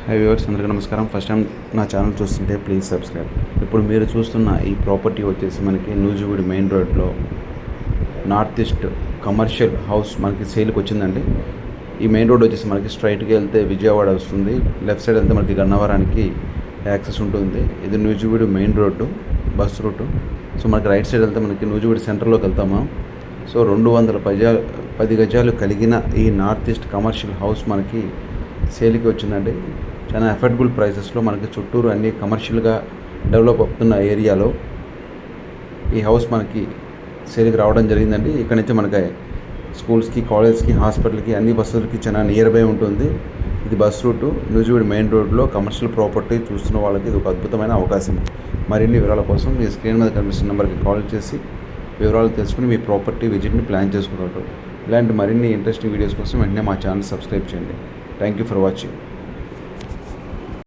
High viewers, అందరికీ నమస్కారం. First time నా ఛానల్ చూస్తుంటే ప్లీజ్ సబ్స్క్రైబ్. ఇప్పుడు మీరు చూస్తున్న ఈ ప్రాపర్టీ వచ్చేసి మనకి నూజివీడు మెయిన్ రోడ్లో నార్త్ ఈస్ట్ కమర్షియల్ హౌస్ మనకి సేల్కి వచ్చిందండి. ఈ మెయిన్ రోడ్ వచ్చేసి మనకి స్ట్రైట్గా వెళ్తే విజయవాడ వస్తుంది, లెఫ్ట్ సైడ్ వెళ్తే మనకి గన్నవరానికి యాక్సెస్ ఉంటుంది. ఇది Nuzvid main road bus route. So మనకి రైట్ సైడ్ వెళ్తే మనకి నూజివీడు సెంటర్లోకి వెళ్తాము. సో 210 గజాలు కలిగిన ఈ నార్త్ ఈస్ట్ కమర్షియల్ హౌస్ మనకి సేల్కి వచ్చిందండి. చాలా అఫోర్డబుల్ ప్రైసెస్లో మనకి చుట్టూరు అన్ని కమర్షియల్గా డెవలప్ అవుతున్న ఏరియాలో ఈ హౌస్ మనకి సేల్కి రావడం జరిగిందండి. ఇక్కడ నుంచి మనకి స్కూల్స్కి, కాలేజ్కి, హాస్పిటల్కి అన్ని బస్సులకి చాలా నియర్ బై ఉంటుంది. ఇది బస్ రూటు నూజివీడు మెయిన్ రోడ్లో కమర్షియల్ ప్రాపర్టీ చూస్తున్న వాళ్ళకి ఇది ఒక అద్భుతమైన అవకాశం. మరిన్ని వివరాల కోసం మీ స్క్రీన్ మీద కనిపిస్తున్న నెంబర్కి కాల్ చేసి వివరాలు తెలుసుకుని మీ ప్రాపర్టీ విజిట్ని ప్లాన్ చేసుకుంటారు. ఇలాంటి మరిన్ని ఇంట్రెస్టింగ్ వీడియోస్ కోసం వెంటనే మా ఛానల్ సబ్స్క్రైబ్ చేయండి. Thank you for watching.